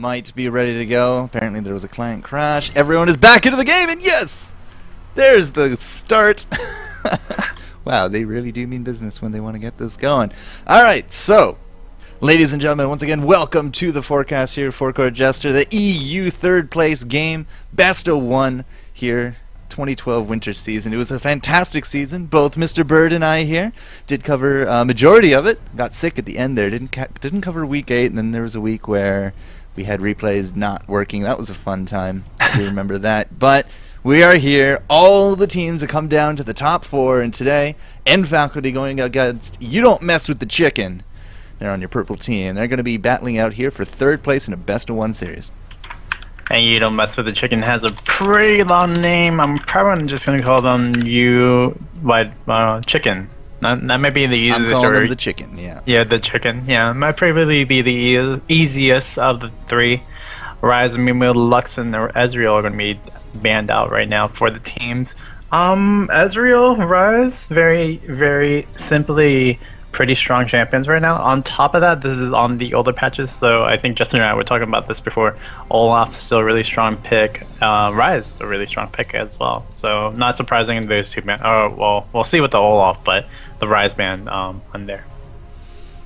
might be ready to go. Apparently there was a client crash. Everyone is back into the game, and yes! There's the start. Wow, they really do mean business when they want to get this going. Alright, so, ladies and gentlemen, once again, welcome to the FourCast here, FourCourtJester, the EU third place game, best of one here. 2012 winter season. It was a fantastic season. Both Mr. Bird and I here did cover majority of it. Got sick at the end there. Didn't cover week 8, and then there was a week where we had replays not working. That was a fun time. I remember that. But we are here. All the teams have come down to the top 4, and today, End Faculty going against You Don't Mess With the Chicken. They're on your purple team. They're going to be battling out here for 3rd place in a best of 1 series. And You Don't Mess With the Chicken has a pretty long name. I'm probably just going to call them Chicken. That might be the easiest. I'm calling them the Chicken, yeah. Yeah, the Chicken. Yeah, might probably be the easiest of the 3. Rise, Mimu, Lux, and Ezreal are going to be banned out right now for the teams. Ezreal, Rise, very simply pretty strong champions right now. On top of that, this is on the older patches, so I think Justin and I were talking about this before. Olaf's still a really strong pick. Rise a really strong pick as well. So not surprising those two ban. Oh well, we'll see with the Olaf, but the Rise ban on there.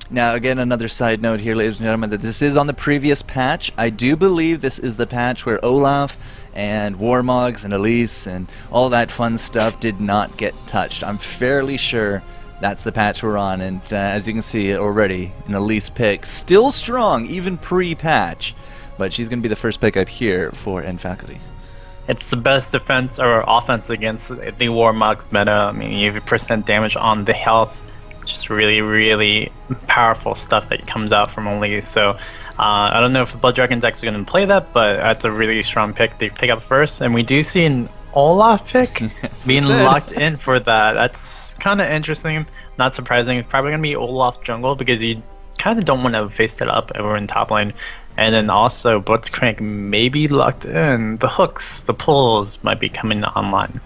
Now again, another side note here, ladies and gentlemen, that this is on the previous patch. I do believe this is the patch where Olaf and Warmogs and Elise and all that fun stuff did not get touched. I'm fairly sure that's the patch we're on, and as you can see already, an Elise pick. Still strong, even pre-patch, but she's going to be the first pick up here for End Faculty. It's the best defense or offense against the Warmogs meta. I mean, you have percent damage on the health. Just really powerful stuff that comes out from Elise. So I don't know if the Blood Dragon's actually going to play that, but that's a really strong pick to pick up first. And we do see an Olaf pick being locked in for that. That's kind of interesting, not surprising. It's probably gonna be Olaf jungle because you kind of don't want to face it up over in top lane. And then also Blitzcrank may be locked in. The hooks, the pulls might be coming online.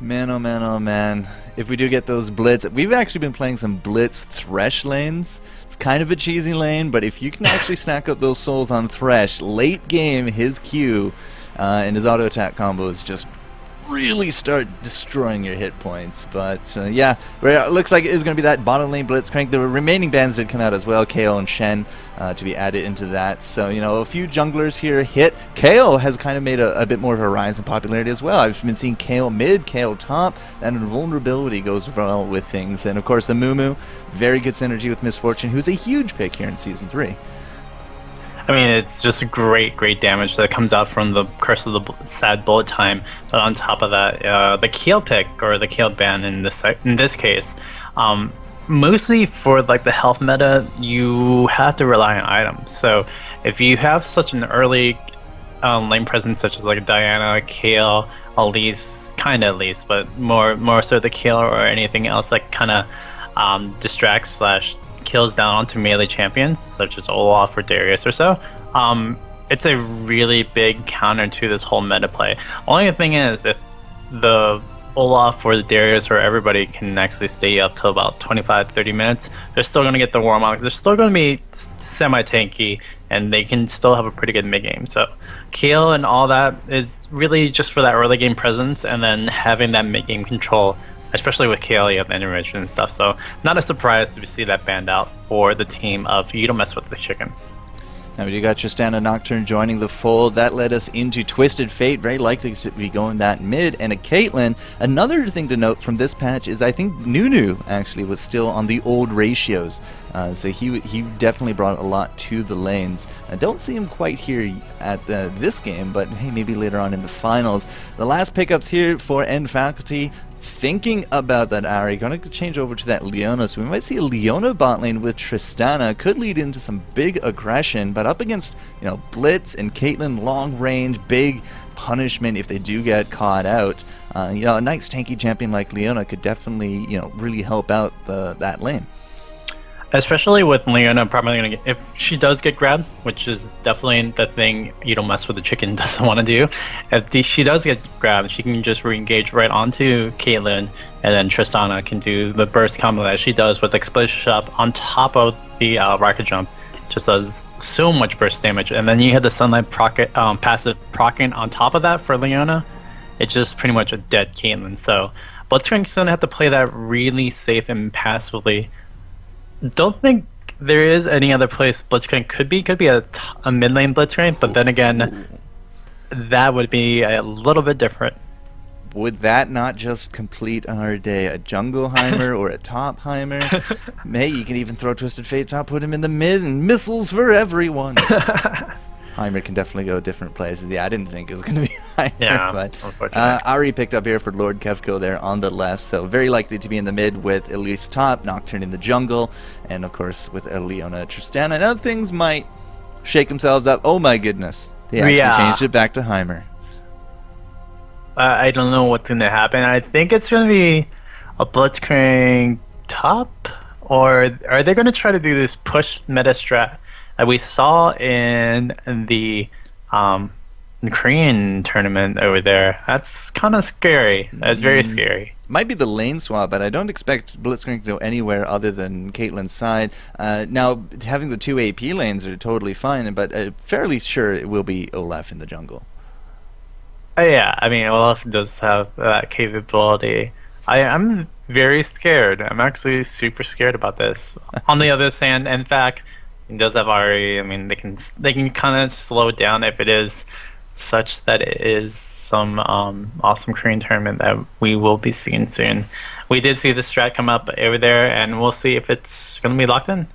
Man, oh man, oh man. If we do get those blitz, we've actually been playing some blitz Thresh lanes. It's kind of a cheesy lane, but if you can actually stack up those souls on Thresh, late game, his Q and his auto attack combos just really start destroying your hit points. But yeah, it looks like it is going to be that bottom lane Blitzcrank. The remaining bans did come out as well, Kayle and Shen, to be added into that. So, you know, a few junglers here hit. Kayle has kind of made a bit more of a rise in popularity as well. I've been seeing Kayle mid, Kayle top, and invulnerability goes well with things. And of course, the Mumu, very good synergy with Misfortune, who's a huge pick here in Season 3. I mean, it's just great damage that comes out from the Curse of the Sad Bullet Time. But on top of that, the Kayle pick, or the Kayle ban in this case, mostly for like the health meta, you have to rely on items. So if you have such an early lane presence, such as like Diana, Kayle, Elise, kind of Elise, but more so the Kayle or anything else that kind of distracts / kills down onto melee champions such as Olaf or Darius or so, it's a really big counter to this whole meta play. Only thing is, if the Olaf or the Darius or everybody can actually stay up till about 25-30 minutes, they're still going to get the Warmogs. They're still going to be semi-tanky, and they can still have a pretty good mid-game. So Kayle and all that is really just for that early game presence, and then having that mid-game control, especially with Kayle, you have enrichment and stuff. So not a surprise to see that banned out for the team of You Don't Mess With the Chicken. Now we got Tristana Nocturne joining the fold. That led us into Twisted Fate, very likely to be going that mid, and a Caitlyn. Another thing to note from this patch is I think Nunu actually was still on the old ratios. So he definitely brought a lot to the lanes. I don't see him quite here at this game, but hey, maybe later on in the finals. The last pickups here for End Faculty. Thinking about that Ahri, going to change over to that Leona, so we might see a Leona bot lane with Tristana. Could lead into some big aggression, but up against, you know, Blitz and Caitlyn, long range, big punishment if they do get caught out. You know, a nice tanky champion like Leona could definitely, you know, really help out that lane. Especially with Leona probably gonna get, if she does get grabbed, which is definitely the thing You Don't Mess With the Chicken doesn't want to do. If she does get grabbed, she can just re-engage right onto Caitlyn, and then Tristana can do the burst combo that she does with Explosion Shop on top of the rocket jump just does so much burst damage. And then you had the Sunlight passive proccing on top of that for Leona. It's just pretty much a dead Caitlyn. So Blitzcrank's gonna have to play that really safe and passively. Don't think there is any other place Blitzcrank could be. Could be a mid lane Blitzcrank, but then again, that would be a little bit different. Would that not just complete our day? A jungle Heimer or a top Heimer? Hey, you can even throw Twisted Fate top, put him in the mid, and missiles for everyone. Heimer can definitely go different places. Yeah, I didn't think it was going to be Heimer. Yeah, but unfortunately. Ari picked up here for Lord Kefko there on the left, so very likely to be in the mid with Elise top, Nocturne in the jungle, and of course with Leona Tristana. Now things might shake themselves up. Oh my goodness. They actually changed it back to Heimer. I don't know what's going to happen. I think it's going to be a Blitzcrank top, or are they going to try to do this push meta strat that we saw in the Korean tournament over there? That's kind of scary. That's very scary. Might be the lane swap, but I don't expect Blitzcrank to go anywhere other than Caitlyn's side. Now, having the two AP lanes are totally fine, but fairly sure it will be Olaf in the jungle. Yeah, I mean, Olaf does have that capability. I'm very scared. I'm actually super scared about this. On the other hand, in fact, he does have Ari. I mean, they can kind of slow it down if it is such that it is some awesome Korean tournament that we will be seeing soon. We did see the strat come up over there, and we'll see if it's going to be locked in.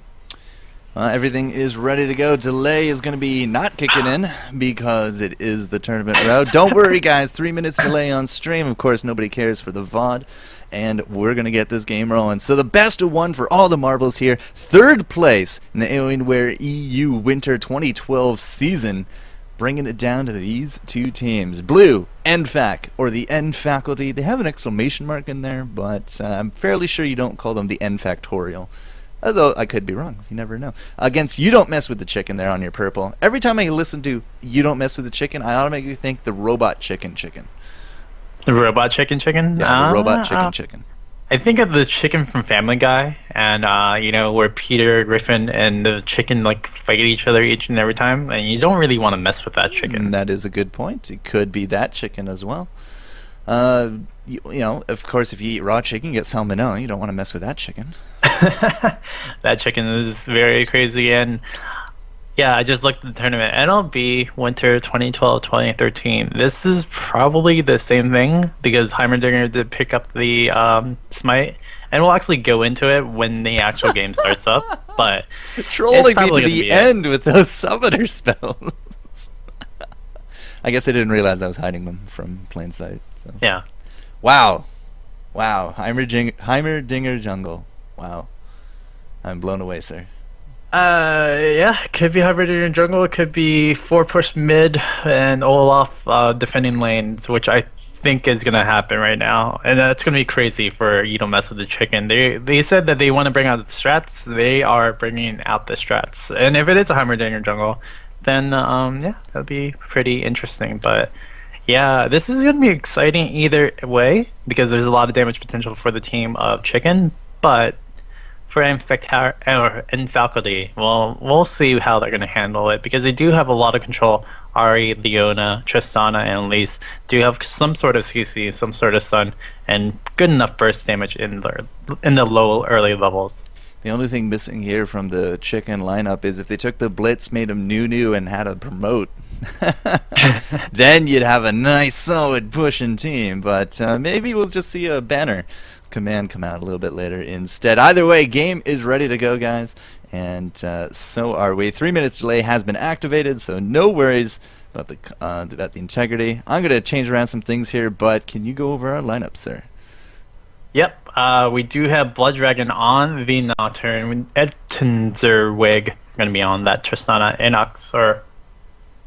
Everything is ready to go. Delay is going to be not kicking in because it is the tournament route. Don't worry, guys. 3 minutes delay on stream. Of course, nobody cares for the VOD. And we're going to get this game rolling. So the best of one for all the marbles here. Third place in the Alienware EU Winter 2012 season. Bringing it down to these two teams. Blue, NFAC, or the N faculty. They have an exclamation mark in there, but I'm fairly sure you don't call them the N factorial. Although I could be wrong, you never know. Against You Don't Mess With the Chicken there on your purple. Every time I listen to You Don't Mess With the Chicken, I automatically think the robot chicken. The robot chicken? Yeah, the robot chicken. I think of the chicken from Family Guy, and you know, where Peter Griffin and the chicken like fight each other each and every time, and you don't really want to mess with that chicken. That is a good point. It could be that chicken as well. You know, of course, if you eat raw chicken, you get salmonella. You don't want to mess with that chicken. That chicken is very crazy. And yeah, I just looked at the tournament. NLB Winter 2012-2013. This is probably the same thing because Heimerdinger did pick up the smite, and we'll actually go into it when the actual game starts up. But trolling me to the end with those summoner spells. I guess I didn't realize I was hiding them from plain sight. So. Yeah. Wow. Heimerdinger jungle. Wow. I'm blown away, sir. Yeah, could be Heimerdinger jungle, it could be 4-push mid and Olaf defending lanes, which I think is gonna happen right now. And that's gonna be crazy for You Don't Mess With the Chicken. They said that they want to bring out the strats. They are bringing out the strats. And if it is a Heimerdinger jungle, then yeah, that'll be pretty interesting. But yeah, this is gonna be exciting either way because there's a lot of damage potential for the team of Chicken, but for Faculty, well, we'll see how they're going to handle it because they do have a lot of control. Ari, Leona, Tristana, and Elise do have some sort of CC, some sort of stun, and good enough burst damage in the low early levels. The only thing missing here from the Chicken lineup is if they took the Blitz, made him new, and had a promote. Then you'd have a nice, solid pushing team. But maybe we'll just see a banner command come out a little bit later instead. Either way, game is ready to go, guys, and so are we. 3 minutes delay has been activated, so no worries about the integrity. I'm going to change around some things here, but can you go over our lineup, sir? Yep, we do have Blood Dragon on the Nocturne. Edtenzer going to be on that Tristana,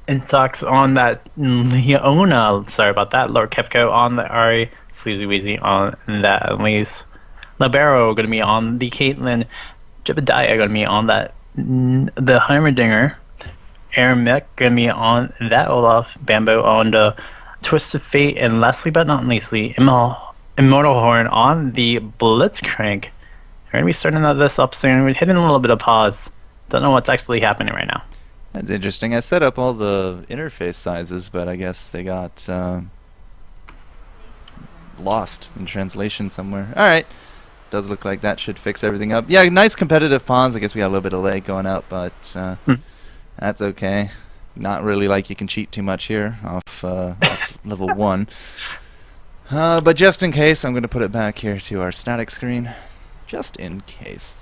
Intox on that Leona. Sorry about that. Lord Kepko on the Ari. Sleazy Weezy on that at least. Libero going to be on the Caitlyn. Jebediah going to be on that the Heimerdinger. Aramek going to be on that Olaf. Bambo on the Twisted Fate. And lastly but not leastly, Immortal Horn on the Blitzcrank. We're going to be starting this up soon. We're hitting a little bit of pause Don't know what's actually happening right now. That's interesting. I set up all the interface sizes, but I guess they got lost in translation somewhere. Alright. Does look like that should fix everything up. Yeah, nice competitive pawns. I guess we got a little bit of lag going up, but that's okay. Not really like you can cheat too much here off level 1. But just in case, I'm going to put it back here to our static screen. Just in case.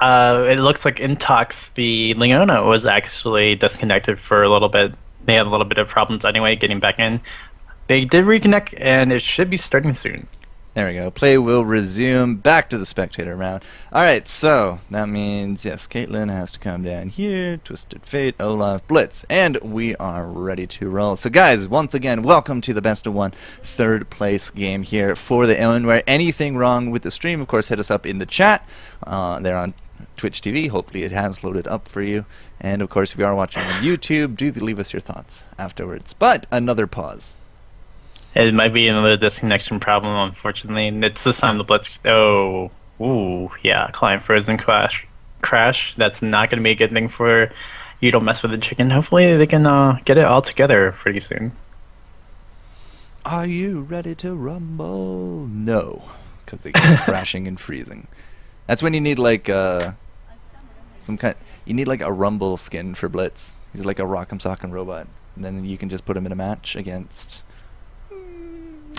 It looks like in talks, the Leona was actually disconnected for a little bit. They had a little bit of problems anyway getting back in. They did reconnect, and it should be starting soon. There we go. Play will resume. Back to the spectator round. Alright, so that means, yes, Caitlin has to come down here. Twisted Fate, Olaf, Blitz. And we are ready to roll. So guys, once again, welcome to the best of 1 third place game here for the Alienware. Anything wrong with the stream, of course, hit us up in the chat. They're on Twitch TV. Hopefully it has loaded up for you. And of course, if you are watching on YouTube, do leave us your thoughts afterwards. But another pause. It might be another disconnection problem, unfortunately. And it's this time the Blitz. Oh, ooh, yeah, client frozen crash. That's not going to be a good thing for you. Don't mess with the chicken. Hopefully they can get it all together pretty soon. Are you ready to rumble? No, because they keep crashing and freezing. That's when you need like some kind. You need like a rumble skin for Blitz. He's like a rock'em sock'em robot, and then you can just put him in a match against.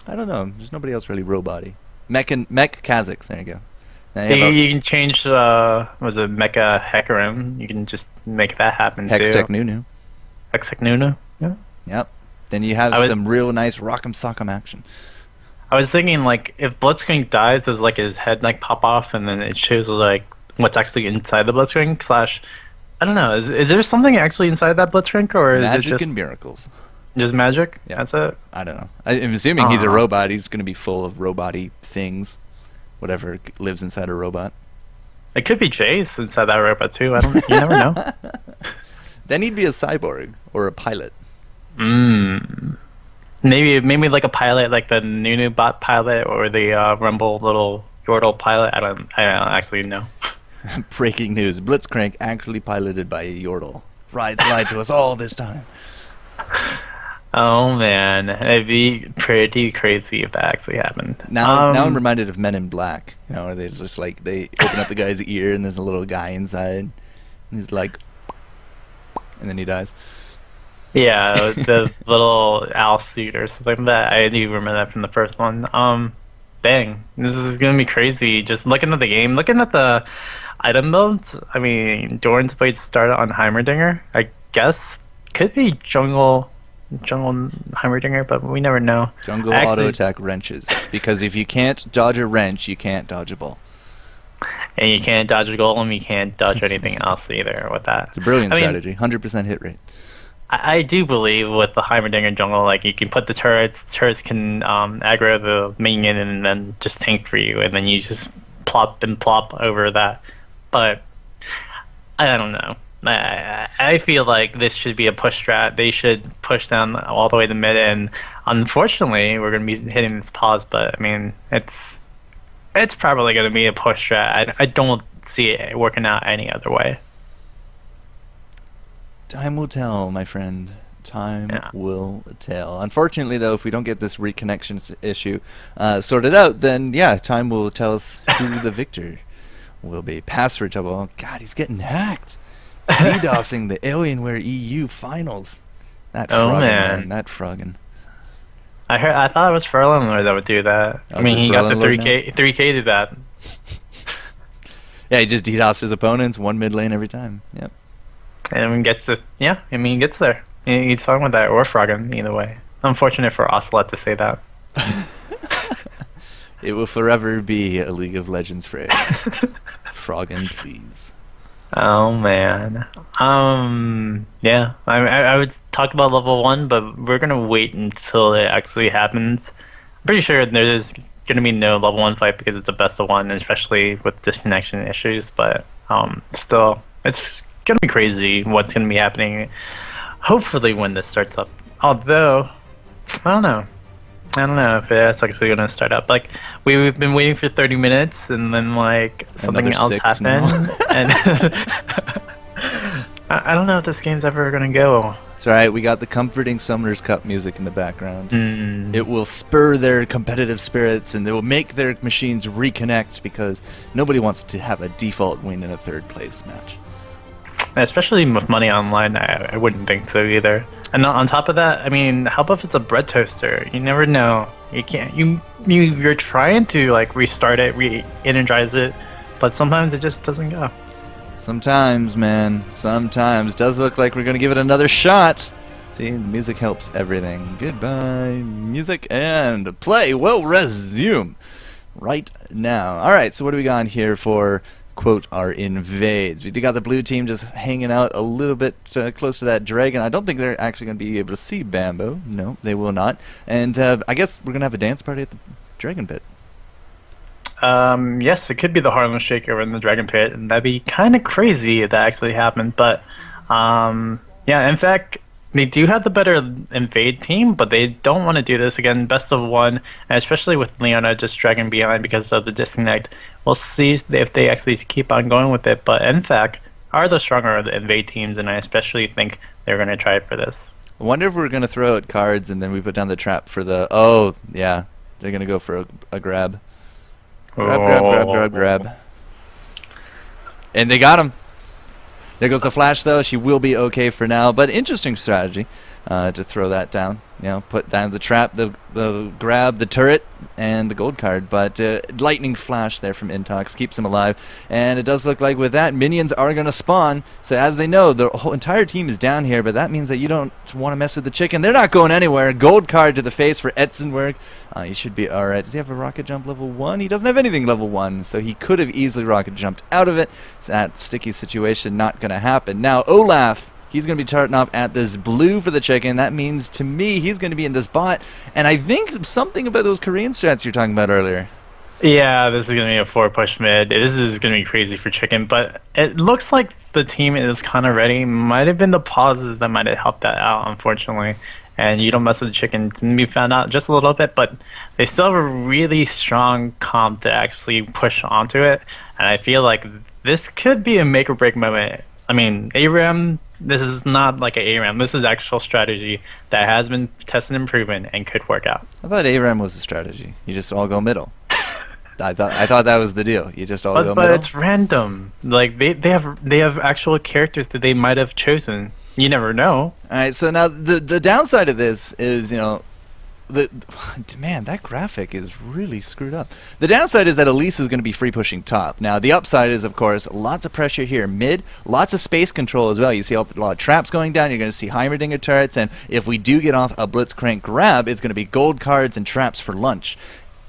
I don't know. There's nobody else really robot-y. Mech Kazakhs. There you go. You can change. Was it Mecha Hecarim? You can just make that happen too. Hextech Nunu. Hextech Nunu. Yeah. Yep. Then you have some real nice rock'em sock'em action. I was thinking like if Blitzcrank dies, does like his head like pop off and then it shows like what's actually inside the Blitzcrank / I don't know. Is there something actually inside that Blitzcrank or is Magic it just and miracles? Just magic? Yeah. That's it? I don't know. I'm assuming he's a robot. He's going to be full of robot-y things. Whatever lives inside a robot. It could be Jace inside that robot too. You never know. Then he'd be a cyborg or a pilot. Maybe like a pilot, like the Nunu bot pilot or the Rumble little Yordle pilot. I don't actually know. Breaking news: Blitzcrank actually piloted by a Yordle. Rides lied to us all this time. Oh man, it'd be pretty crazy if that actually happened. Now I'm reminded of Men in Black. You know, where they just like they open up the guy's ear and there's a little guy inside, and he's like, and then he dies. Yeah, the little owl suit or something like that. I do remember that from the first one. Dang, this is gonna be crazy. Just looking at the game, looking at the item builds. I mean, Doran's Blade started on Heimerdinger. I guess could be jungle Heimerdinger, but we never know. Jungle auto attack wrenches, because if you can't dodge a wrench, you can't dodge a ball. And you can't dodge a golem, you can't dodge anything else either with that. It's a brilliant strategy. 100% hit rate. I do believe with the Heimerdinger jungle, like you can put the turrets can aggro the minion and then just tank for you, and then you just plop over that. But I don't know. I feel like this should be a push strat. They should push down all the way to mid, and unfortunately, we're going to be hitting this pause. But I mean, it's probably going to be a push strat. I don't see it working out any other way. Time will tell, my friend. Time will tell. Unfortunately, though, if we don't get this reconnection issue sorted out, then yeah, time will tell us who the victor will be. Password trouble. Oh, God, he's getting hacked. DDoSing the Alienware EU finals. That man. That Froggen. I thought it was Furlan that would do that. I mean, he got the 3K to that. Yeah, he just DDoSed his opponents, one mid lane every time. Yep. And gets to he gets there. He's fine with that, or Froggen, either way. Unfortunate for Ocelot to say that. It will forever be a League of Legends phrase. Froggen, please. Oh man. Yeah. I would talk about level 1, but we're gonna wait until it actually happens. I'm pretty sure there's gonna be no level 1 fight because it's a best of 1, especially with disconnection issues. But still, it's gonna be crazy what's gonna be happening. Hopefully, when this starts up. Although, I don't know if it's actually gonna start up. Like we've been waiting for 30 minutes, and then like something else happened, and I don't know if this game's ever gonna go. It's alright, we got the comforting Summoner's Cup music in the background. Mm. It will spur their competitive spirits, and it will make their machines reconnect, because nobody wants to have a default win in a third place match. Especially with money online, I wouldn't think so either. And on top of that, I mean, how about if it's a bread toaster? You never know. You can't. You're trying to like restart it, re-energize it, but sometimes it just doesn't go. Sometimes, man. Sometimes. Does look like we're gonna give it another shot. See, the music helps everything. Goodbye, music, and play will resume right now. All right. So what do we got here for? Quote, our invades. We got the blue team just hanging out a little bit close to that dragon. I don't think they're actually going to be able to see Bambo. No, they will not. And I guess we're going to have a dance party at the dragon pit. Yes, it could be the Harlem Shake over in the dragon pit, and that'd be kind of crazy if that actually happened. But yeah, in fact, they do have the better invade team, but they don't want to do this again. Best of one, and especially with Leona just dragging behind because of the disconnect. We'll see if they actually keep on going with it. But in fact, are the stronger of the invade teams, and I especially think they're going to try it for this. I wonder if we're going to throw out cards and then we put down the trap for the... Oh, yeah. They're going to go for a grab. Grab. And they got him. There goes the flash, though. She will be okay for now, but interesting strategy to throw that down. You know, put down the trap, the grab, the turret, and the gold card. But lightning flash there from Intox keeps him alive, and it does look like with that minions are going to spawn. So as they know, the whole entire team is down here, but that means that you don't want to mess with the chicken. They're not going anywhere. Gold card to the face for Etzenwerk. He should be all right. Does he have a rocket jump level 1? He doesn't have anything level 1, so he could have easily rocket jumped out of it. So that sticky situation not going to happen. Now Olaf, he's going to be starting off at this blue for the chicken. That means to me he's going to be in this bot. And I think something about those Korean strats you're talking about earlier. Yeah, this is going to be a 4-push mid. This is going to be crazy for chicken, but it looks like the team is kind of ready. Might have been the pauses that might have helped that out, unfortunately. And you don't mess with the chicken. We found out just a little bit, but they still have a really strong comp to actually push onto it. And I feel like this could be a make or break moment. I mean, ARAM, this is not like an ARAM. This is actual strategy that has been tested and proven and could work out. I thought ARAM was a strategy. You just all go middle. I thought that was the deal. You just all go middle. But it's random. Like they have actual characters that they might have chosen. You never know. All right, so now the downside of this is, you know, man, that graphic is really screwed up. The downside is that Elise is going to be free pushing top. Now, the upside is, of course, lots of pressure here mid, lots of space control as well. You see a lot of traps going down. You're going to see Heimerdinger turrets, and if we do get off a Blitzcrank grab, it's going to be gold cards and traps for lunch.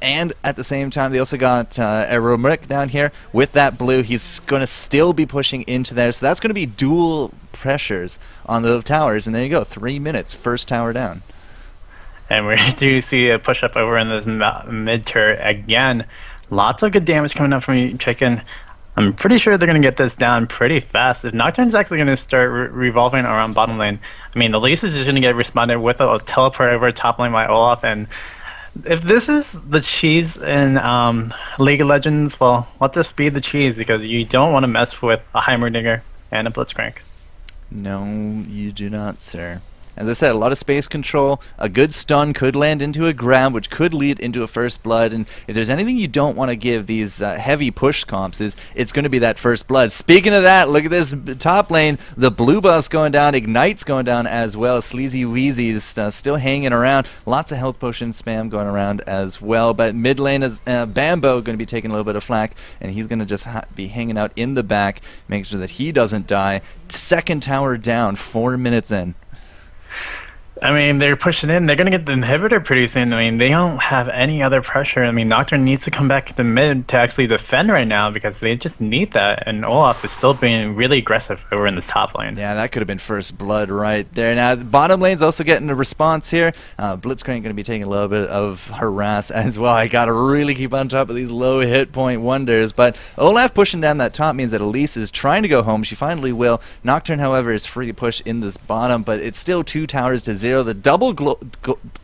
And at the same time, they also got Aeromeric down here with that blue. He's going to still be pushing into there. So that's going to be dual pressures on the towers. And there you go, 3 minutes, first tower down. And we do see a push up over in this mid turret again. Lots of good damage coming up from chicken. I'm pretty sure they're going to get this down pretty fast. If Nocturne's actually going to start revolving around bottom lane, I mean, Elise is just going to get responded with a teleport over top lane by Olaf. And if this is the cheese in League of Legends, well, let this be the cheese, because you don't want to mess with a Heimerdinger and a Blitzcrank. No, you do not, sir. As I said, a lot of space control. A good stun could land into a grab, which could lead into a first blood. And if there's anything you don't want to give these heavy push comps, is it's going to be that first blood. Speaking of that, look at this top lane. The blue buff's going down. Ignite's going down as well. Sleazy Wheezy's still hanging around. Lots of health potion spam going around as well. But mid lane is Bambo going to be taking a little bit of flack, and he's going to just be hanging out in the back, making sure that he doesn't die. Second tower down, 4 minutes in. I mean, they're pushing in. They're going to get the inhibitor pretty soon. I mean, they don't have any other pressure. I mean, Nocturne needs to come back to the mid to actually defend right now, because they just need that. And Olaf is still being really aggressive over in this top lane. Yeah, that could have been first blood right there. Now, the bottom lane's also getting a response here. Blitzcrank going to be taking a little bit of harass as well. I got to really keep on top of these low hit point wonders. But Olaf pushing down that top means that Elise is trying to go home. She finally will. Nocturne, however, is free to push in this bottom, but it's still 2 towers to 0. The double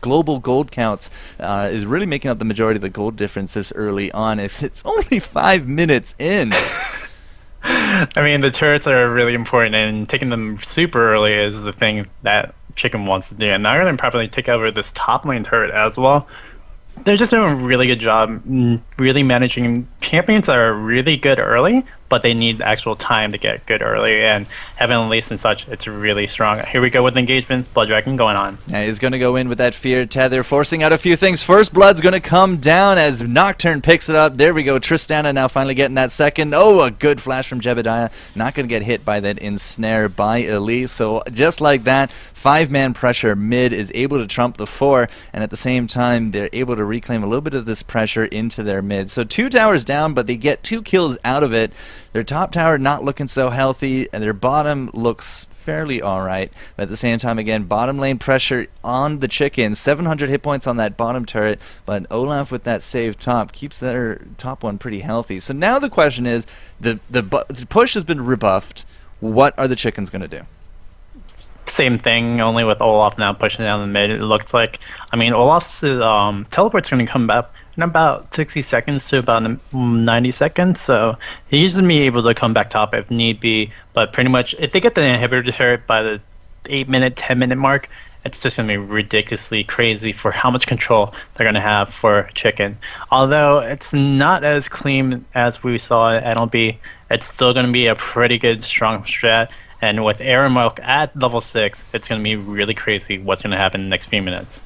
global gold counts is really making up the majority of the gold difference this early on. It's only 5 minutes in. I mean, the turrets are really important, and taking them super early is the thing that Chicken wants to do. And now they're going to probably take over this top lane turret as well. They're just doing a really good job really managing champions that are really good early, but they need actual time to get good early, and having Elise and such, it's really strong. Here we go with engagement, Blood Dragon going on. Yeah, he's going to go in with that Fear Tether, forcing out a few things. First Blood's going to come down as Nocturne picks it up. There we go, Tristana now finally getting that second. Oh, a good flash from Jebediah. Not going to get hit by that ensnare by Elise, so just like that, 5-man pressure mid is able to trump the 4, and at the same time, they're able to reclaim a little bit of this pressure into their mid. So 2 towers down, but they get 2 kills out of it. Their top tower not looking so healthy, and their bottom looks fairly alright. But at the same time, again, bottom lane pressure on the Chickens. 700 hit points on that bottom turret, but Olaf with that save top keeps their top one pretty healthy. So now the question is, the push has been rebuffed. What are the Chickens going to do? Same thing, only with Olaf now pushing down the mid, it looks like. I mean, Olaf's teleport's going to come back in about 60 seconds to about 90 seconds, so he's going to be able to come back top if need be. But pretty much, if they get the inhibitor turret by the 8-minute, 10-minute mark, it's just going to be ridiculously crazy for how much control they're going to have for Chicken. Although it's not as clean as we saw at NLB, it's still going to be a pretty good, strong strat. And with Aramilk at level 6, it's going to be really crazy what's going to happen in the next few minutes.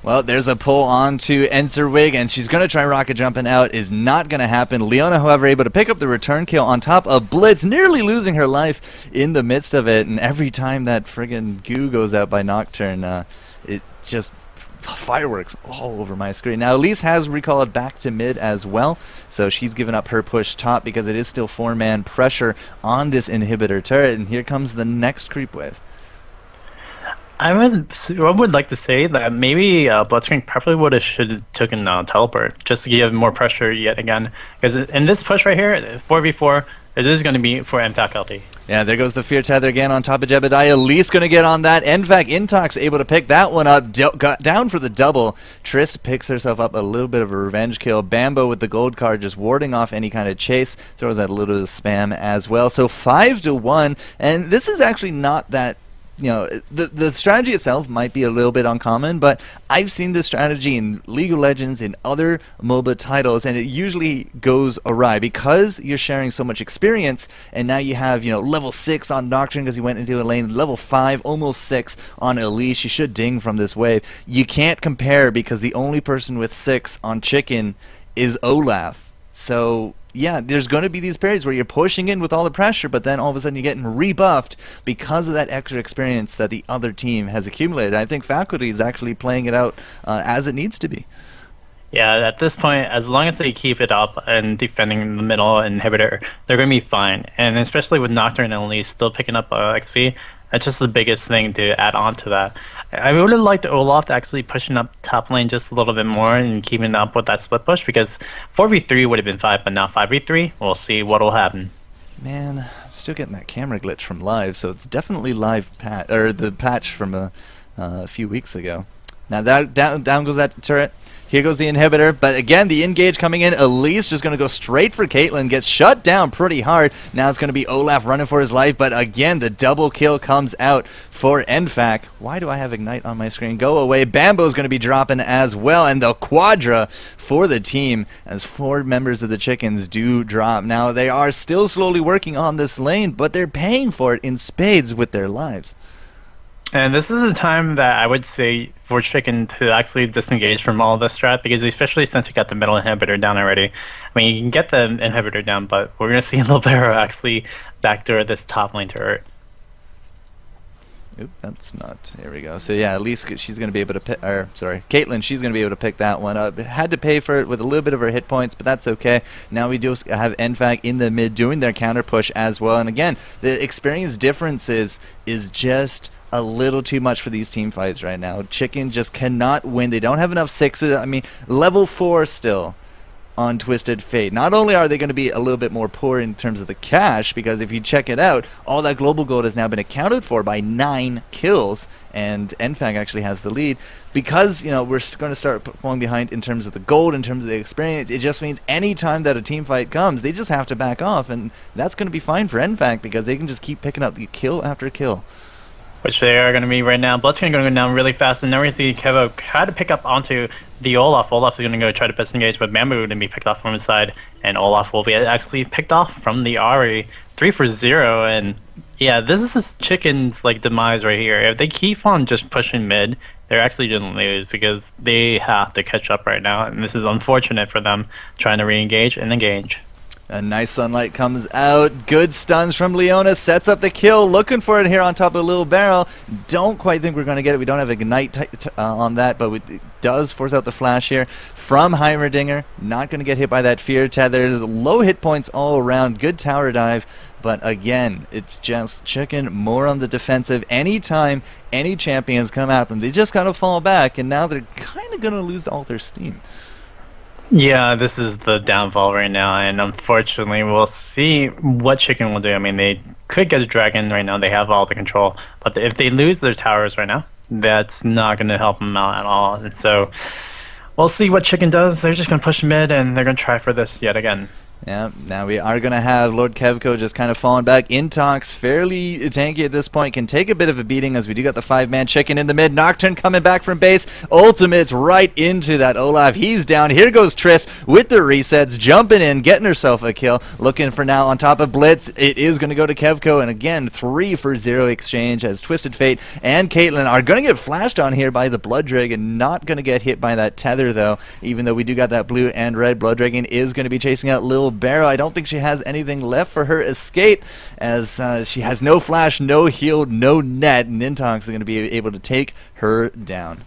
Well, there's a pull on to Enserwig, and she's going to try rocket jumping out. Is not going to happen. Leona, however, able to pick up the return kill on top of Blitz, nearly losing her life in the midst of it. And every time that friggin' goo goes out by Nocturne, it just fireworks all over my screen. Now, Elise has recalled back to mid as well, so she's given up her push top because it is still 4-man pressure on this inhibitor turret. And here comes the next creep wave. I would like to say that maybe Bloodscreen probably should have taken teleport just to give more pressure yet again. Because in this push right here, 4v4, it is going to be for MPAC LT. Yeah, there goes the Fear Tether again on top of Jebediah. Elise going to get on that. In fact, Intox able to pick that one up. Got down for the double. Trist picks herself up a little bit of a revenge kill. Bambo with the gold card just warding off any kind of chase. Throws out a little bit of spam as well. So 5-1. And this is actually not that... You know, the strategy itself might be a little bit uncommon, but I've seen this strategy in League of Legends, in other MOBA titles, and it usually goes awry because you're sharing so much experience, and now you have, you know, level 6 on Nocturne because he went into a lane, level 5, almost 6 on Elise. You should ding from this wave. You can't compare because the only person with 6 on Chicken is Olaf. So... yeah, there's going to be these periods where you're pushing in with all the pressure, but then all of a sudden you're getting rebuffed because of that extra experience that the other team has accumulated. I think Faculty is actually playing it out as it needs to be. Yeah, at this point, as long as they keep it up and defending the middle inhibitor, they're going to be fine. And especially with Nocturne and Elise still picking up XP, that's just the biggest thing to add on to that. I would have liked Olaf actually pushing up top lane just a little bit more and keeping up with that split push, because 4v3 would have been 5, but now 5v3, we'll see what will happen. Man, I'm still getting that camera glitch from live, so it's definitely live the patch from a few weeks ago. Now that down goes that turret. Here goes the inhibitor, but again, the engage coming in. Elise just going to go straight for Caitlyn, gets shut down pretty hard. Now it's going to be Olaf running for his life, but again, the double kill comes out for NFAC. Why do I have Ignite on my screen? Go away. Bambo's going to be dropping as well, and the quadra for the team as 4 members of the Chickens do drop. Now, they are still slowly working on this lane, but they're paying for it in spades with their lives. And this is a time that I would say for Chicken to actually disengage from all this strat, because especially since you got the middle inhibitor down already. I mean, you can get the inhibitor down, but we're going to see a little better actually backdoor this top lane turret. Oop, that's not... There we go. So yeah, at least she's going to be able to pick... Or, sorry, Caitlyn, she's going to be able to pick that one up. Had to pay for it with a little bit of her hit points, but that's okay. Now we do have NFAC in the mid doing their counter push as well. And again, the experience differences is just... a little too much for these team fights right now. Chicken just cannot win. They don't have enough 6s. I mean, level 4 still. on Twisted Fate. Not only are they going to be a little bit more poor in terms of the cash, because if you check it out, all that global gold has now been accounted for by 9 kills, and NFAC actually has the lead. Because, you know, we're going to start falling behind in terms of the gold, in terms of the experience, it just means any time that a team fight comes, they just have to back off, and that's going to be fine for NFAC, because they can just keep picking up the kill after kill. Which they are going to be right now. Blood's going to go down really fast, and now we're going to see Kevo try to pick up onto the Olaf. Olaf is going to go try to disengage, but Bamboo going to be picked off from his side, and Olaf will be actually picked off from the Ari. 3 for 0, and yeah, this is this Chicken's like demise right here. If they keep on just pushing mid, they're actually going to lose because they have to catch up right now, and this is unfortunate for them trying to re-engage and engage. A nice sunlight comes out. Good stuns from Leona. Sets up the kill. Looking for it here on top of a little barrel. Don't quite think we're going to get it. We don't have Ignite on that, but it does force out the flash here from Heimerdinger. Not going to get hit by that Fear Tether. Low hit points all around. Good tower dive. But again, it's just Chicken more on the defensive. Anytime any champions come at them, they just got to fall back, and now they're kind of going to lose all their steam. Yeah, this is the downfall right now, and unfortunately we'll see what Chicken will do. I mean, they could get a dragon right now, they have all the control, but if they lose their towers right now, that's not going to help them out at all. And so we'll see what Chicken does. They're just going to push mid, and they're going to try for this yet again. Yeah, now we are going to have Lord Kevko just kind of falling back. Intox, fairly tanky at this point, can take a bit of a beating as we do got the 5-man Chicken in the mid. Nocturne coming back from base. Ultimates right into that Olaf. He's down. Here goes Triss with the resets, jumping in, getting herself a kill. Looking for now on top of Blitz. It is going to go to Kevko, and again, 3 for 0 exchange as Twisted Fate and Caitlyn are going to get flashed on here by the Blood Dragon. Not going to get hit by that tether, though, even though we do got that blue and red. Blood Dragon is going to be chasing out Lil Barrow. I don't think she has anything left for her escape, as she has no flash, no heal, no net, and Nintox is going to be able to take her down.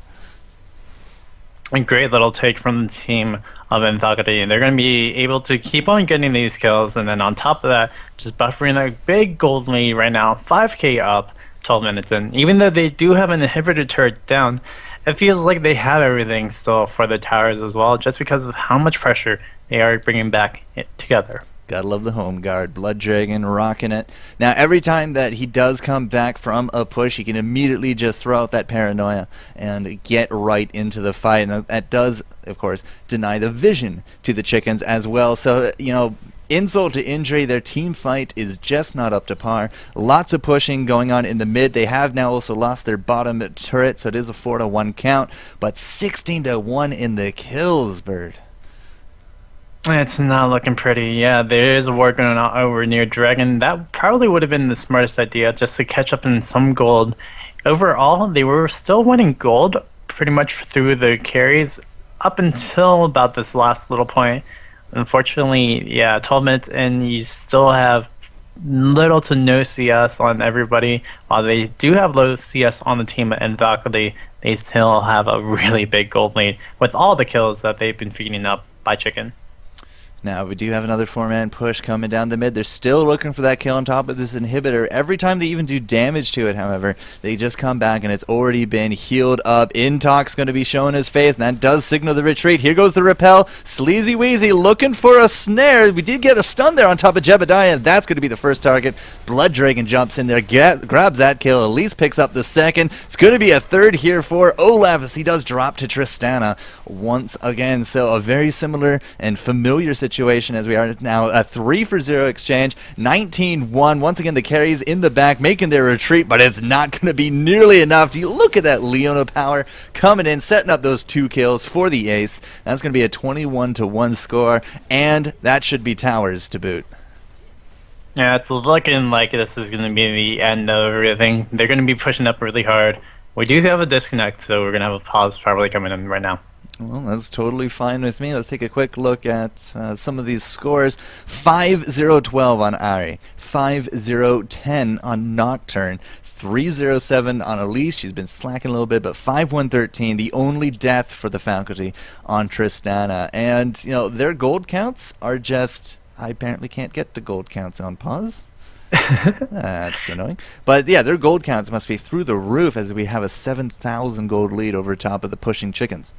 A great little take from the team of Anthogamy, and they're going to be able to keep on getting these kills, and then on top of that, just buffering a big gold lead right now, 5k up, 12 minutes in. Even though they do have an inhibitor turret down, it feels like they have everything still for the towers as well, just because of how much pressure they are bringing back together. Gotta love the home guard. Blood Dragon rocking it. Now, every time that he does come back from a push, he can immediately just throw out that paranoia and get right into the fight. And that does, of course, deny the vision to the Chickens as well. So, you know, insult to injury, their team fight is just not up to par. Lots of pushing going on in the mid. They have now also lost their bottom turret, so it is a 4-1 count, but 16-1 in the kills, Bird. It's not looking pretty. Yeah, there is a war going on over near Dragon. That probably would have been the smartest idea, just to catch up in some gold. Overall, they were still winning gold pretty much through the carries up until about this last little point. Unfortunately, yeah, 12 minutes and you still have little to no CS on everybody. While they do have low CS on the team and faculty, they still have a really big gold lead with all the kills that they've been feeding up by Chicken. Now, we do have another 4-man push coming down the mid. They're still looking for that kill on top of this inhibitor. Every time they even do damage to it, however, they just come back and it's already been healed up. Intox going to be showing his face, and that does signal the retreat. Here goes the repel. Sleazy Weezy looking for a snare. We did get a stun there on top of Jebediah. That's going to be the first target. Blood Dragon jumps in there, grabs that kill, at least picks up the second. It's going to be a third here for Olaf as he does drop to Tristana once again. So a very similar and familiar situation as we are now. A 3 for 0 exchange, 19-1. Once again, the carries in the back making their retreat, but it's not going to be nearly enough. Do you look at that Leona power coming in, setting up those 2 kills for the ace. That's going to be a 21-1 score, and that should be towers to boot. Yeah, it's looking like this is going to be the end of everything. They're going to be pushing up really hard. We do have a disconnect, so we're going to have a pause probably coming in right now. Well, that's totally fine with me. Let's take a quick look at some of these scores. 5-0-12 on Ari, 5-0-10 on Nocturne, 3-0-7 on Elise. She's been slacking a little bit, but 5-1-13, the only death for the faculty on Tristana. And, you know, their gold counts are just... I apparently can't get the gold counts on pause. That's annoying. But yeah, their gold counts must be through the roof as we have a 7,000 gold lead over top of the pushing Chickens.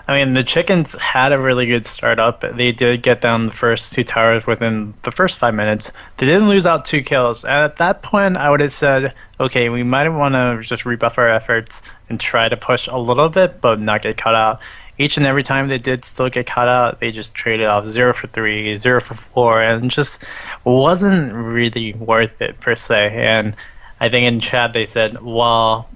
I mean, the chickens had a really good start up. They did get down the first 2 towers within the first 5 minutes. They didn't lose out 2 kills. And at that point, I would have said, okay, we might want to just rebuff our efforts and try to push a little bit, but not get caught out. Each and every time they did still get caught out, they just traded off 0 for 3, 0 for 4, and just wasn't really worth it per se. And I think in chat they said, well,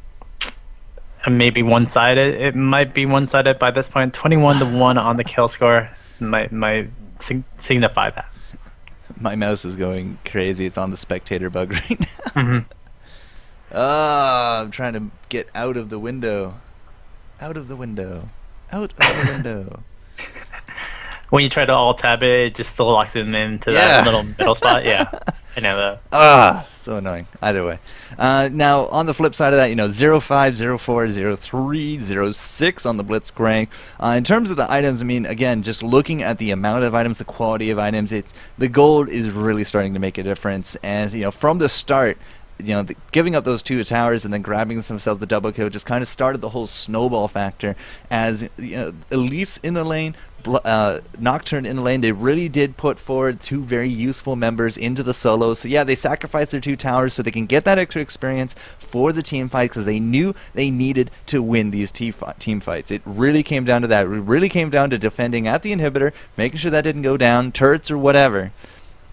maybe one-sided. It might be one-sided by this point. 21-1 on the kill score might signify that. My mouse is going crazy. It's on the spectator bug right now. Mm-hmm. I'm trying to get out of the window. Out of the window. Out of the window. When you try to alt-tab it, it just still locks it into that little middle spot. Yeah, I know that. So annoying. Either way. Now, on the flip side of that, you know, 05, 04, 03, 06 on the Blitzcrank. In terms of the items, I mean, again, just looking at the amount of items, the quality of items, the gold is really starting to make a difference. And, you know, from the start, you know, giving up those 2 towers and then grabbing themselves the double kill just kind of started the whole snowball factor. As, you know, Elise in the lane, Nocturne in the lane, they really did put forward 2 very useful members into the solo. So yeah, they sacrificed their 2 towers so they can get that extra experience for the team fight, because they knew they needed to win these team fights. It really came down to that. It really came down to defending at the inhibitor, making sure that didn't go down, turrets or whatever.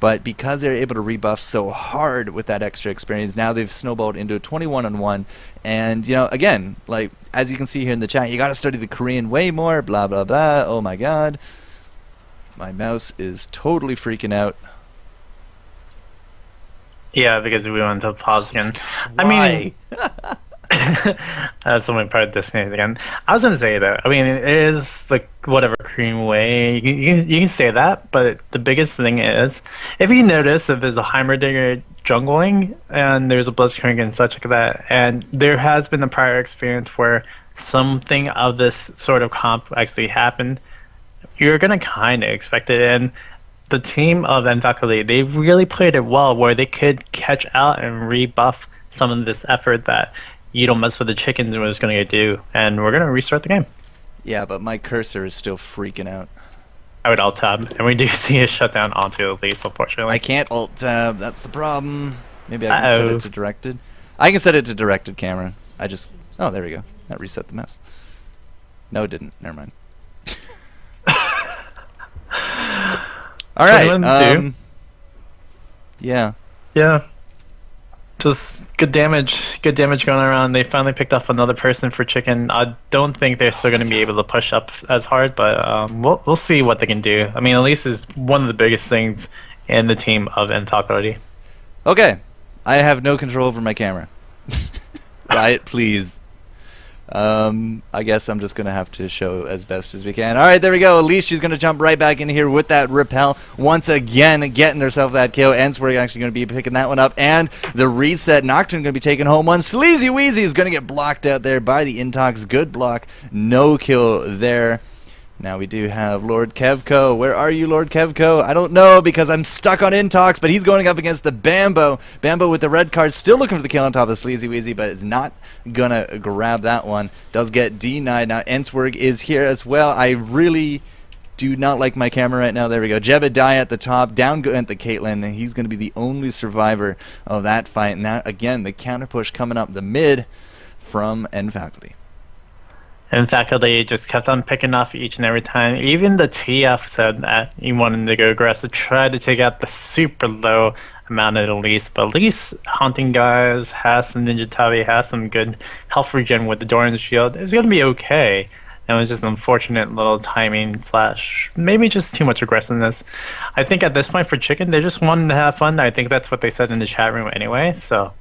But because they're able to rebuff so hard with that extra experience, now they've snowballed into a 21-1. And, you know, again, like, as you can see here in the chat, you got to study the Korean way more, blah, blah, blah. Oh, my God. My mouse is totally freaking out. Yeah, because we wanted to pause again. Why? I mean, someone probably disconnected again. I was gonna say that. I mean, it is like whatever Korean way. You can say that, but the biggest thing is, if you notice that there's a Heimerdinger jungling and there's a Blitzcrank and such like that, and there has been a prior experience where something of this sort of comp actually happened, you're gonna kind of expect it. And the team of Faculty, they really played it well, where they could catch out and rebuff some of this effort that you don't mess with the chickens was going to do, and we're going to restart the game. Yeah, but my cursor is still freaking out. I would alt-tab, and we do see a shutdown onto the lease, unfortunately. I can't alt-tab, that's the problem. Maybe I can set it to directed. I can set it to directed camera. I just... Oh, there we go. That reset the mouse. No, it didn't. Never mind. Alright, yeah. Yeah. Just good damage going around. They finally picked up another person for chicken. I don't think they're still going to be able to push up as hard, but we'll see what they can do. I mean, Elise is one of the biggest things in the team of Faculty. Okay, I have no control over my camera. Riot, please. I guess I'm just going to have to show as best as we can. Alright, there we go. Elise, she's going to jump right back in here with that repel. Once again, getting herself that kill. Enswerg actually going to be picking that one up. And the reset. Nocturne going to be taking home one. Sleazy Weezy is going to get blocked out there by the Intox. Good block. No kill there. Now we do have Lord Kevco. Where are you, Lord Kevco? I don't know because I'm stuck on Intox, but he's going up against the Bambo. Bambo with the red card, still looking for the kill on top of Sleazy Weezy, but is not going to grab that one. Does get denied. Now Enswerg is here as well. I really do not like my camera right now. There we go. Jebediah at the top, down at the Caitlyn, and he's going to be the only survivor of that fight. And now, again, the counter push coming up the mid from Faculty. And Faculty just kept on picking off each and every time. Even the TF said that he wanted to go aggressive, try to take out the super low amount of Elise. But Elise hunting guys, has some Ninja Tabi, has some good health regen with the Doran's shield. It's going to be okay. It was just an unfortunate little timing slash maybe just too much aggressiveness. I think at this point for Chicken, they just wanted to have fun. I think that's what they said in the chat room anyway. So,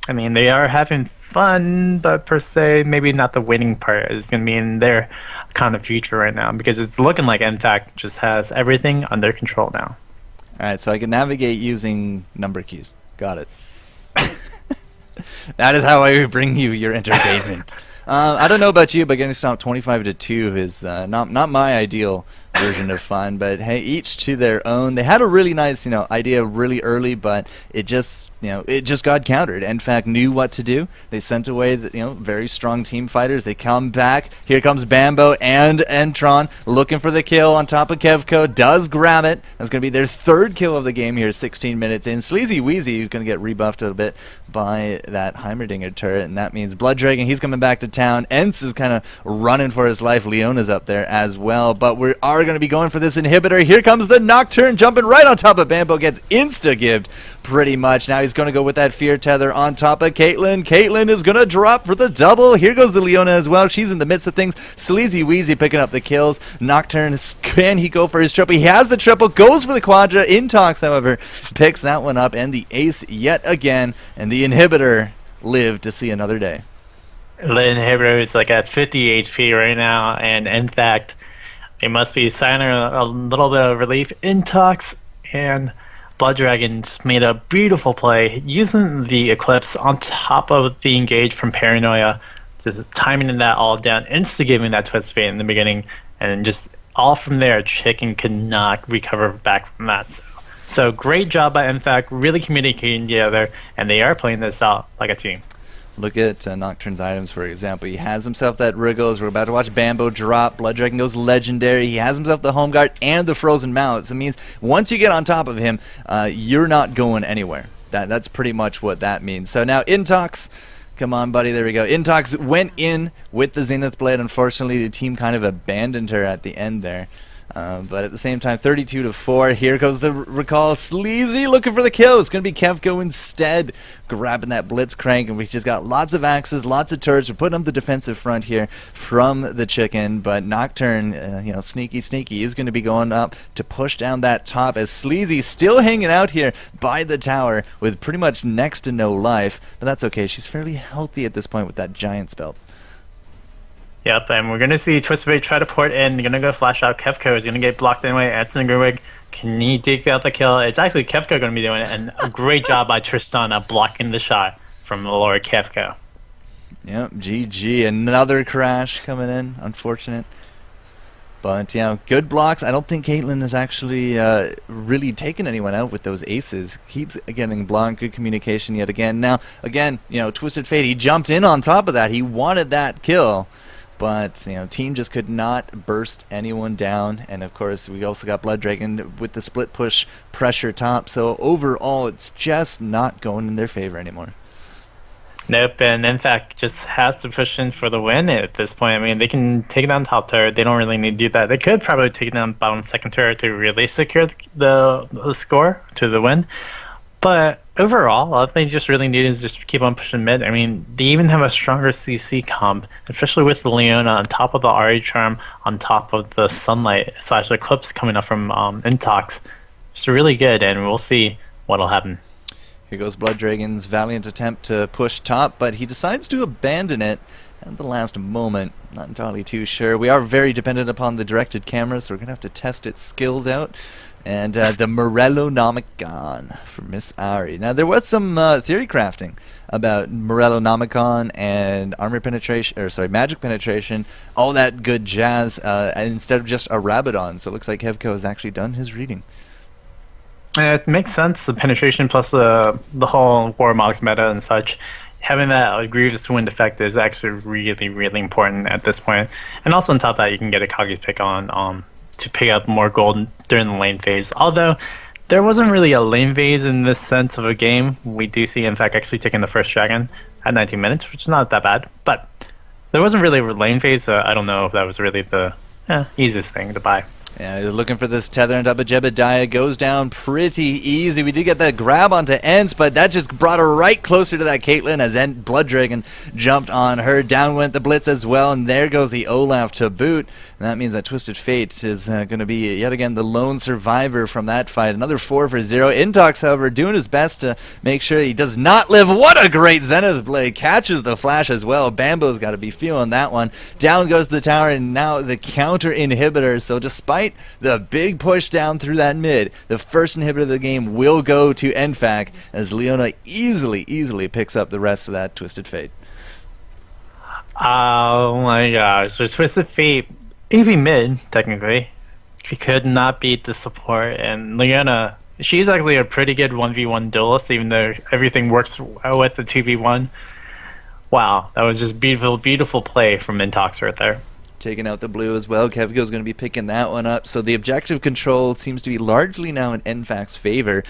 I mean, they are having fun, but per se, maybe not the winning part is going to be in their kind of future right now, because it's looking like NFAC just has everything under control now. Alright, so I can navigate using number keys. Got it. That is how I bring you your entertainment. I don't know about you, but getting stopped 25-2 is not my ideal version of fun. But hey, each to their own. They had a really nice, idea really early, but it just, it just got countered. NFAC knew what to do. They sent away the, very strong team fighters. They come back. Here comes Bambo and Entron looking for the kill on top of Kevco. Does grab it. That's going to be their third kill of the game here, 16 minutes in. Sleazy Wheezy is going to get rebuffed a little bit by that Heimerdinger turret, and that means Blood Dragon, he's coming back to town. Ents is kind of running for his life. Leona's up there as well, but we are going to be going for this inhibitor. Here comes the Nocturne jumping right on top of Bambo, gets insta-gived pretty much. Now he's going to go with that Fear Tether on top of Caitlyn. Caitlyn is going to drop for the double. Here goes the Leona as well. She's in the midst of things. Sleazy Wheezy picking up the kills. Nocturne, can he go for his triple? He has the triple, goes for the quadra. Intox, however, picks that one up, and the ace yet again, and the inhibitor lived to see another day. The inhibitor is like at 50 HP right now, and in fact, they must be signing a little bit of relief. Intox and Blood Dragon just made a beautiful play using the Eclipse on top of the engage from Paranoia, just timing that all down, insta-giving that twist fate in the beginning, and just all from there, Chicken could not recover back from that. So great job by NFAC, really communicating together, and they are playing this out like a team. Look at Nocturne's items, for example. He has himself that Wriggles. We're about to watch Bambo drop. Blood Dragon goes legendary. He has himself the Home Guard and the Frozen Mallet. So it means once you get on top of him, you're not going anywhere. That's pretty much what that means. So now Intox, come on, buddy. There we go. Intox went in with the Zenith Blade. Unfortunately, the team kind of abandoned her at the end there. But at the same time, 32-4. Here goes the recall. Sleazy looking for the kill. It's going to be Kevco instead, grabbing that Blitzcrank. And we just got lots of axes, lots of turrets. We're putting up the defensive front here from the Chicken. But Nocturne, sneaky, is going to be going up to push down that top, as Sleazy still hanging out here by the tower with pretty much next to no life. But that's okay. She's fairly healthy at this point with that giant spell. Yep, and we're going to see Twisted Fate try to port in. They're going to go flash out. Kevco is going to get blocked anyway. Edson Gerwig, can he dig out the kill? It's actually Kevco going to be doing it, and a great job by Tristana blocking the shot from Lord Kevco. Yep, GG. Another crash coming in. Unfortunate. But, good blocks. I don't think Caitlyn has actually really taken anyone out with those aces. Keeps getting blocked. Good communication yet again. Now, again, Twisted Fate, he jumped in on top of that. He wanted that kill. But, team just could not burst anyone down. And, of course, we also got Blood Dragon with the split push pressure top. So, overall, it's just not going in their favor anymore. Nope, and in fact, just has to push in for the win at this point. I mean, they can take down top turret. They don't really need to do that. They could probably take down bottom second turret to really secure the score to the win. But overall, all they just really need is just keep on pushing mid. I mean, they even have a stronger CC comp, especially with the Leona on top of the Ari Charm, on top of the Sunlight / Eclipse coming up from Intox. Just really good, and we'll see what'll happen. Here goes Blood Dragon's valiant attempt to push top, but he decides to abandon it at the last moment. Not entirely too sure. We are very dependent upon the directed camera, so we're going to have to test its skills out. And the Morellonomicon for Miss Ari. Now, there was some theory crafting about Morellonomicon and armor penetration, or sorry, magic penetration, all that good jazz, instead of just a Rabadon. So it looks like Kevco has actually done his reading. It makes sense, the penetration plus the whole Warmogs meta and such. Having that Grievous Wind effect is actually really, really important at this point. And also on top of that, you can get a Kagi's pick on to pick up more gold during the lane phase. Although there wasn't really a lane phase in this sense of a game. We do see, in fact, actually taking the first dragon at 19 minutes, which is not that bad. But there wasn't really a lane phase, so I don't know if that was really the easiest thing to buy. Yeah, he's looking for this tether, and Jebediah goes down pretty easy. We did get that grab onto Ents, but that just brought her right closer to that Caitlyn as Blood Dragon jumped on her. Down went the Blitz as well, and there goes the Olaf to boot. And that means that Twisted Fate is going to be, yet again, the lone survivor from that fight. Another 4 for 0. Intox, however, doing his best to make sure he does not live. What a great Zenith Blade. Catches the flash as well. Bambo's got to be feeling that one. Down goes the tower, and now the counter inhibitor. So despite the big push down through that mid, the first inhibitor of the game will go to NFAC as Leona easily picks up the rest of that Twisted Fate. Oh my gosh, so Twisted Fate, AB mid, technically, could not beat the support, and Leona, she's actually a pretty good 1v1 duelist, even though everything works well with the 2v1. Wow, that was just beautiful, beautiful play from Intox right there. Taking out the blue as well. Kevgo's going to be picking that one up. So the objective control seems to be largely now in NFAC's favor,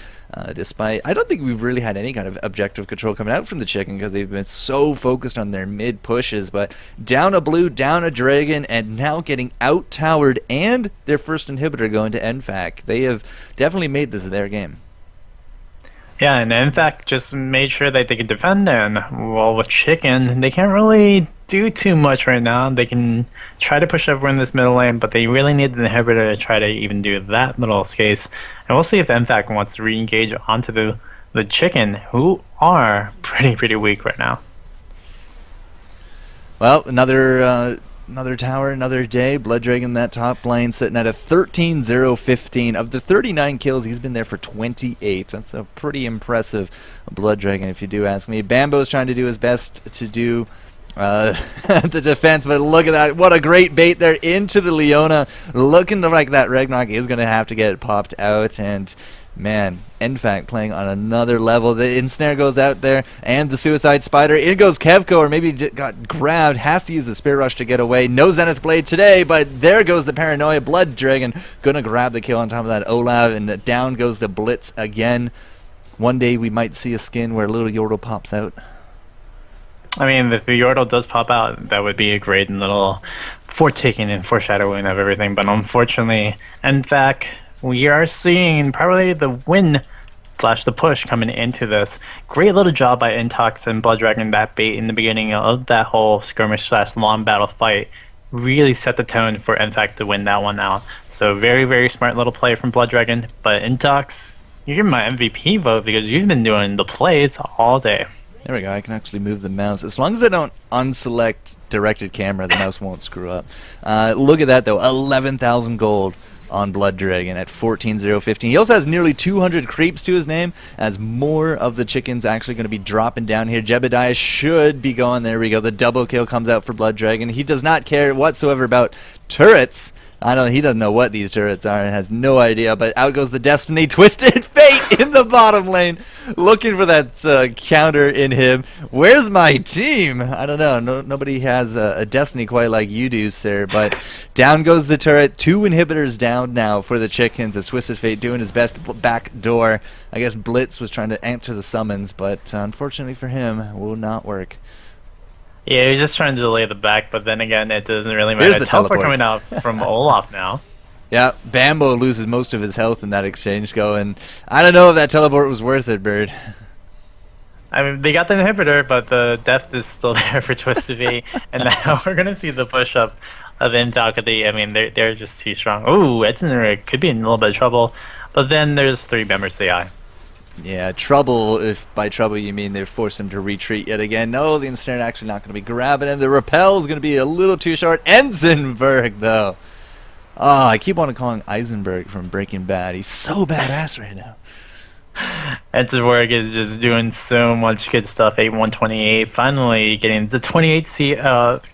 despite I don't think we've really had any kind of objective control coming out from the Chicken because they've been so focused on their mid pushes. But down a blue, down a dragon, and now getting out-towered and their first inhibitor going to NFAC. They have definitely made this their game. Yeah, and NFAC just made sure that they could defend, and well, with Chicken, they can't really do too much right now. They can try to push everyone in this middle lane, but they really need the inhibitor to try to even do that middle case. And we'll see if NFAC wants to re-engage onto the Chicken, who are pretty weak right now. Well, another tower, another day. Blood Dragon, that top lane, sitting at a 13-0-15. Of the 39 kills, he's been there for 28. That's a pretty impressive Blood Dragon, if you do ask me. Bambo's trying to do his best to do the defense, but look at that. What a great bait there into the Leona. Looking like that Ragnarok is going to have to get popped out, and man, NFAC playing on another level. The ensnare goes out there, and the Suicide Spider. In goes Kevko, or maybe got grabbed. Has to use the Spirit Rush to get away. No Zenith Blade today, but there goes the Paranoia. Blood Dragon gonna grab the kill on top of that Olav, and down goes the Blitz again. One day we might see a skin where a little Yordle pops out. I mean, if the Yordle does pop out, that would be a great little foretaking and foreshadowing of everything, but unfortunately, NFAC, we are seeing probably the win / the push coming into this. Great little job by Intox and Blood Dragon. That bait in the beginning of that whole skirmish / long battle fight really set the tone for NFAC to win that one out. So very smart little play from Blood Dragon. But Intox, you give my MVP vote because you've been doing the plays all day. There we go. I can actually move the mouse. As long as I don't unselect directed camera, the mouse won't screw up. Look at that, though. 11,000 gold on Blood Dragon at 14-0-15. He also has nearly 200 creeps to his name, as more of the Chickens actually going to be dropping down here. Jebediah should be going. There we go. The double kill comes out for Blood Dragon. He does not care whatsoever about turrets. He doesn't know what these turrets are, has no idea, but out goes the Destiny. Twisted Fate in the bottom lane, looking for that counter in him. Where's my team? I don't know. Nobody has a Destiny quite like you do, sir, but down goes the turret. 2 inhibitors down now for the Chickens, as Twisted Fate doing his best back door. I guess Blitz was trying to answer the summons, but unfortunately for him, will not work. Yeah, he's just trying to delay the back, but then again, it doesn't really matter. Here's the teleport coming out from Olaf now. Yeah, Bambo loses most of his health in that exchange going. I don't know if that teleport was worth it, Bird. I mean, they got the inhibitor, but the death is still there for Twisted Fate, and now we're going to see the push-up of Invalcity. I mean, they're just too strong. Ooh, Edson could be in a little bit of trouble, but then there's 3 members of the Eye. Yeah, trouble, if by trouble you mean they've forced him to retreat yet again. No, the ensnare actually not going to be grabbing him. The repel is going to be a little too short. Enzenberg, though. Oh, I keep wanting to call him Eisenberg from Breaking Bad. He's so badass right now. Enzenberg is just doing so much good stuff. 8-128, finally getting the 28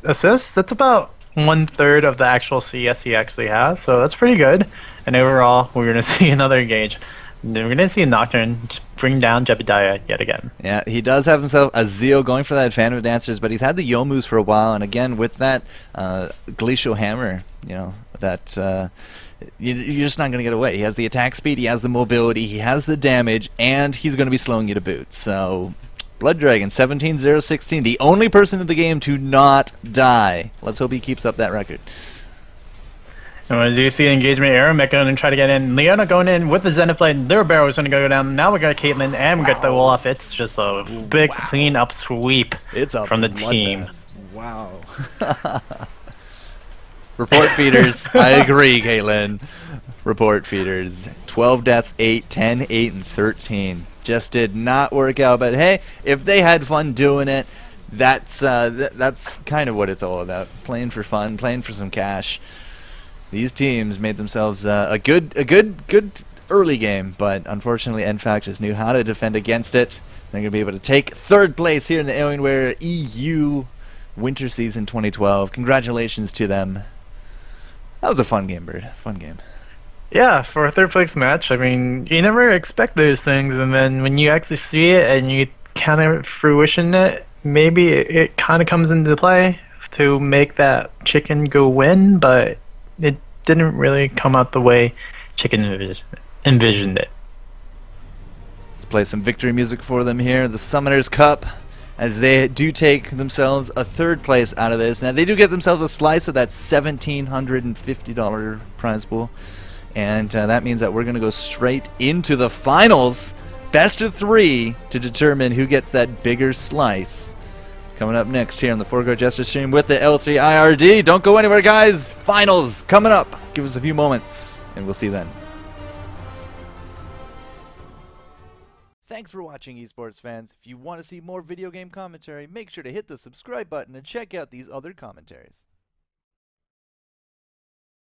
assists. That's about 1/3 of the actual CS he actually has, so that's pretty good. And overall, we're going to see another engage. We're going to see a Nocturne just bring down Jebediah yet again. Yeah, he does have himself a Zeo going for that Phantom Dancers, but he's had the Yomus for a while, and again, with that Glacial Hammer, you know, that you're just not going to get away. He has the attack speed, he has the mobility, he has the damage, and he's going to be slowing you to boot. So, Blood Dragon, 17-0-16, the only person in the game to not die. Let's hope he keeps up that record. And as you see engagement, Aeromet going and try to get in. Leona going in with the Zenith Blade. Their barrel is going to go down. Now we got Caitlyn and we got the Olaf. It's just a big clean-up sweep from the team. Wow. Report feeders. I agree, Caitlyn. Report feeders. 12 deaths, 8, 10, 8, and 13. Just did not work out. But hey, if they had fun doing it, that's kind of what it's all about. Playing for fun, playing for some cash. These teams made themselves a good early game, but unfortunately NFAC just knew how to defend against it. They're going to be able to take 3rd place here in the Alienware EU Winter Season 2012. Congratulations to them. That was a fun game, Bird. Fun game. Yeah, for a third place match, I mean, you never expect those things, and then when you actually see it and you kind of fruition it, maybe it kind of comes into play to make that chicken go win, but it didn't really come out the way chicken envisioned it. Let's play some victory music for them here. The Summoner's Cup, as they do take themselves a third place out of this. Now, they do get themselves a slice of that $1,750 prize pool. And that means that we're going to go straight into the finals. Best of 3 to determine who gets that bigger slice. Coming up next here on the FourCourtJester stream with the L3 IRD. Don't go anywhere, guys. Finals coming up. Give us a few moments, and we'll see you then. Thanks for watching, esports fans. If you want to see more video game commentary, make sure to hit the subscribe button and check out these other commentaries.